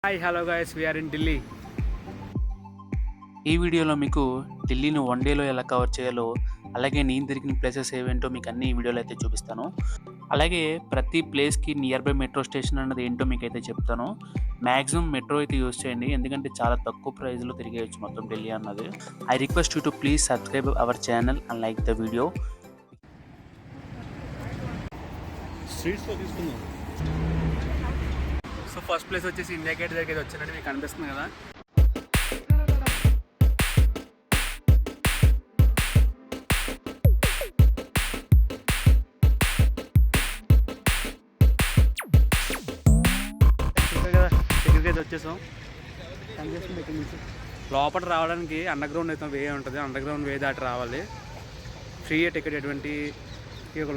Hi hello guys we are in Delhi. ఈ వీడియోలో మీకు ఢిల్లీని వన్ డేలో ఎలా కవర్ చేయాలో, అలాగే నేను తిరిగిన ప్లేసెస్ ఏవేంటో మీకు అన్ని ఈ వీడియోలో అయితే చూపిస్తాను. అలాగే ప్రతి ప్లేస్కి నియర్ బై మెట్రో స్టేషన్ అన్నది ఏంటో మీకు అయితే చెప్తాను. మ్యాక్సిమం మెట్రో అయితే యూస్ చేయండి, ఎందుకంటే చాలా తక్కువ ప్రైస్లో తిరిగేయచ్చు మొత్తం ఢిల్లీ అన్నది. I request you to please subscribe our channel and like the video. స్ట్రీట్స్లో తీసుకుందాం. సో ఫస్ట్ ప్లేస్ వచ్చేసి ఇండియా గేట్ దగ్గరికి వచ్చినట్టు మీకు కనిపిస్తుంది కదా. దగ్గరికి అయితే వచ్చేసాం. కనిపిస్తుంది దగ్గర నుంచి లోపల రావడానికి అండర్ గ్రౌండ్ అయితే వే ఉంటుంది. అండర్ గ్రౌండ్ వే దాటి రావాలి. ఫ్రీయే టికెట్, ఎటువంటి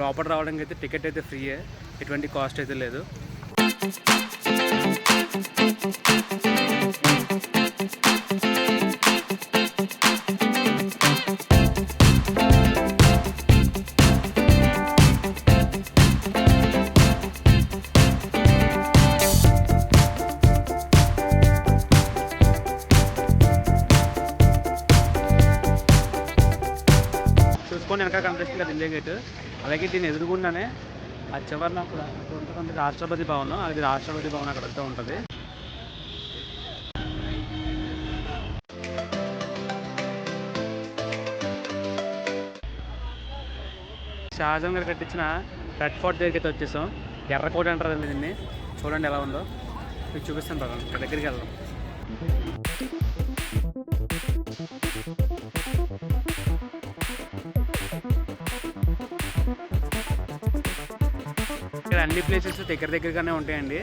లోపల రావడానికి అయితే టికెట్ అయితే ఫ్రీయే, ఎటువంటి కాస్ట్ అయితే లేదు. చూసుకొని వెనక కనిపిస్తుంది కదా ఇండియా గేట్. అలాగే దీన్ని ఎదురుగుండానే ఆ చివరిన అక్కడ ఉంటుంది రాష్ట్రపతి భవన్. అది రాష్ట్రపతి భవన్ అక్కడ ఉంటుంది. షాజహాన్ గారు కట్టించిన రెడ్ ఫోర్ట్ దగ్గరికి అయితే వచ్చేసాం. ఎర్రకోట అంటారు దీన్ని. చూడండి ఎలా ఉందో, మీకు చూపిస్తాను కదా. ఇక్కడ దగ్గరికి వెళ్దాం. ఇక్కడ అన్ని ప్లేసెస్ దగ్గర దగ్గరగానే ఉంటాయండి.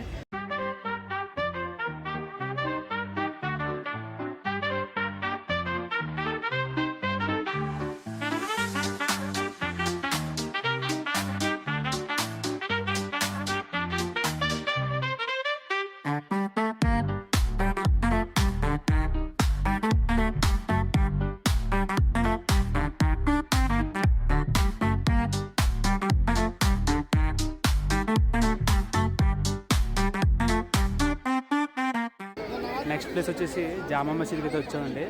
నెక్స్ట్ ప్లేస్ వచ్చేసి జామా మసీద్కి అయితే వచ్చామండి.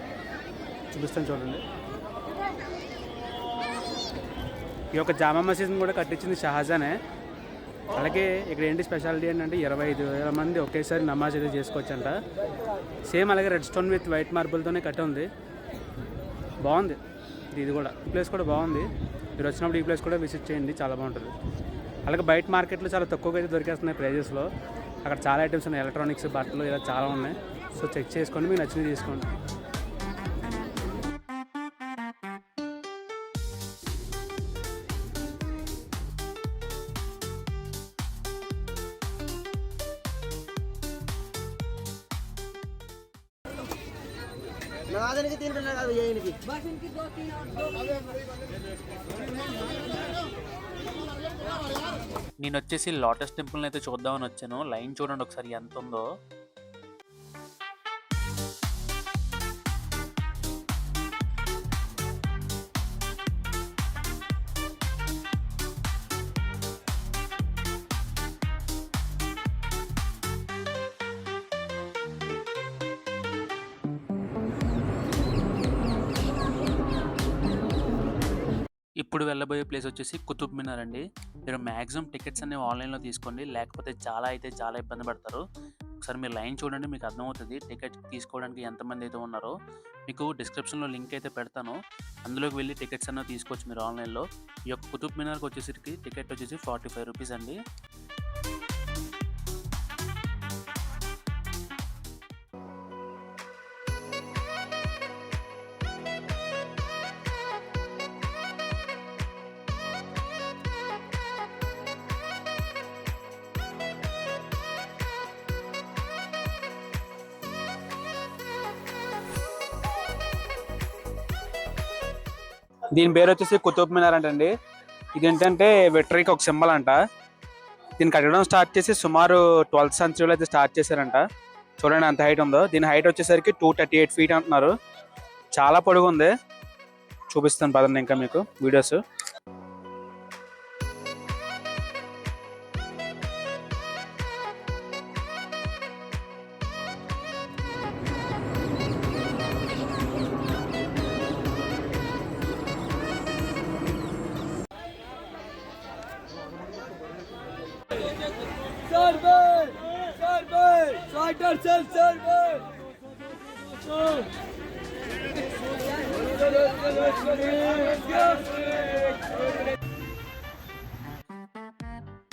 చూపిస్తాను చూడండి. ఈ యొక్క జామా మసీద్ని కూడా కట్టించింది షాజహానే. అలాగే ఇక్కడ ఏంటి స్పెషాలిటీ ఏంటంటే 25,000 మంది ఒకేసారి నమాజ్ అయితే చేసుకోవచ్చంట. సేమ్ అలాగే రెడ్ స్టోన్ విత్ వైట్ మార్బుల్తోనే కట్టి ఉంది. బాగుంది ఇది కూడా. ఈ ప్లేస్ కూడా బాగుంది. మీరు వచ్చినప్పుడు ఈ ప్లేస్ కూడా విజిట్ చేయండి, చాలా బాగుంటుంది. అలాగే బయట మార్కెట్లో చాలా తక్కువగా అయితే దొరికేస్తున్నాయి ప్రైజెస్లో. అక్కడ చాలా ఐటమ్స్ ఉన్నాయి, ఎలక్ట్రానిక్స్, బట్టలు ఇలా చాలా ఉన్నాయి. సో చెక్ చేసుకోండి, మీకు నచ్చినవి తీసుకోండి. నేను వచ్చేసి లోటస్ టెంపుల్ని అయితే చూద్దామని వచ్చాను. లైన్ చూడండి ఒకసారి ఎంత ఉందో. ఇప్పుడు వెళ్ళబోయే ప్లేస్ వచ్చేసి కుతుబ్ మినార్ అండి. మీరు మ్యాక్సిమం టికెట్స్ అన్ని ఆన్లైన్లో తీసుకోండి, లేకపోతే చాలా ఇబ్బంది పడతారు. ఒకసారి మీరు లైన్ చూడండి, మీకు అర్థమవుతుంది టికెట్ తీసుకోవడానికి ఎంతమంది అయితే ఉన్నారో. మీకు డిస్క్రిప్షన్లో లింక్ అయితే పెడతాను, అందులోకి వెళ్ళి టికెట్స్ అన్న తీసుకోవచ్చు మీరు ఆన్లైన్లో. ఈ యొక్క కుతుబ్ మినార్కి వచ్చేసరికి టికెట్ వచ్చేసి 45 రూపీస్ అండి. దీని పేరు వచ్చేసి కుతుబ్ మినార్ అంటండి. ఇది ఏంటంటే విక్టరీకి ఒక సింబల్ అంట. దీన్ని కట్టడం స్టార్ట్ చేసి సుమారు 12th సెంచరీలో అయితే స్టార్ట్ చేశారంట. చూడండి అంత హైట్ ఉందో. దీని హైట్ వచ్చేసరికి 238 feet అంటున్నారు. చాలా పొడుగు ఉంది. చూపిస్తాను పదండి ఇంకా మీకు వీడియోస్.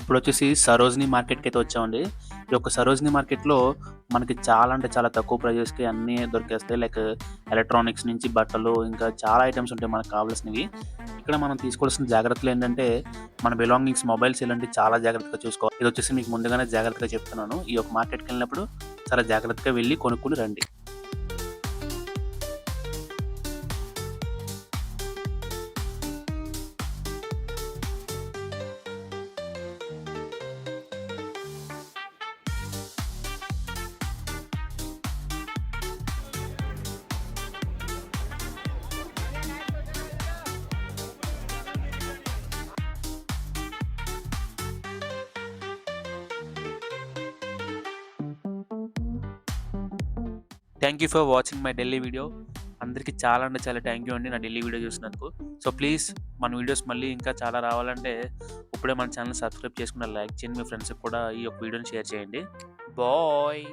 ఇప్పుడు వచ్చేసి సరోజినీ మార్కెట్కి అయితే వచ్చామండి. ఈ యొక్క సరోజినీ మార్కెట్లో మనకి చాలా అంటే చాలా తక్కువ ప్రైజెస్కి అన్నీ దొరికేస్తాయి. లైక్ ఎలక్ట్రానిక్స్ నుంచి బట్టలు ఇంకా చాలా ఐటమ్స్ ఉంటాయి మనకు కావాల్సినవి. ఇక్కడ మనం తీసుకోవాల్సిన జాగ్రత్తలు ఏంటంటే మన బిలాంగింగ్స్ మొబైల్స్ ఇలాంటివి చాలా జాగ్రత్తగా చూసుకోవాలి. ఇది వచ్చేసి మీకు ముందుగానే జాగ్రత్తగా చెప్తున్నాను. ఈ యొక్క మార్కెట్కి వెళ్ళినప్పుడు చాలా జాగ్రత్తగా వెళ్ళి కొనుక్కుని రండి. Thank you for watching my Delhi video. అందరికీ చాలా అంటే చాలా థ్యాంక్ యూ అండి నా ఢిల్లీ వీడియో చూసినందుకు. సో ప్లీజ్ మన వీడియోస్ మళ్ళీ ఇంకా చాలా రావాలంటే ఇప్పుడే మన ఛానల్ సబ్స్క్రైబ్ చేసుకుని లైక్ చేయండి. మీ ఫ్రెండ్స్కి కూడా ఈ యొక్క వీడియోని షేర్ చేయండి. బాయ్.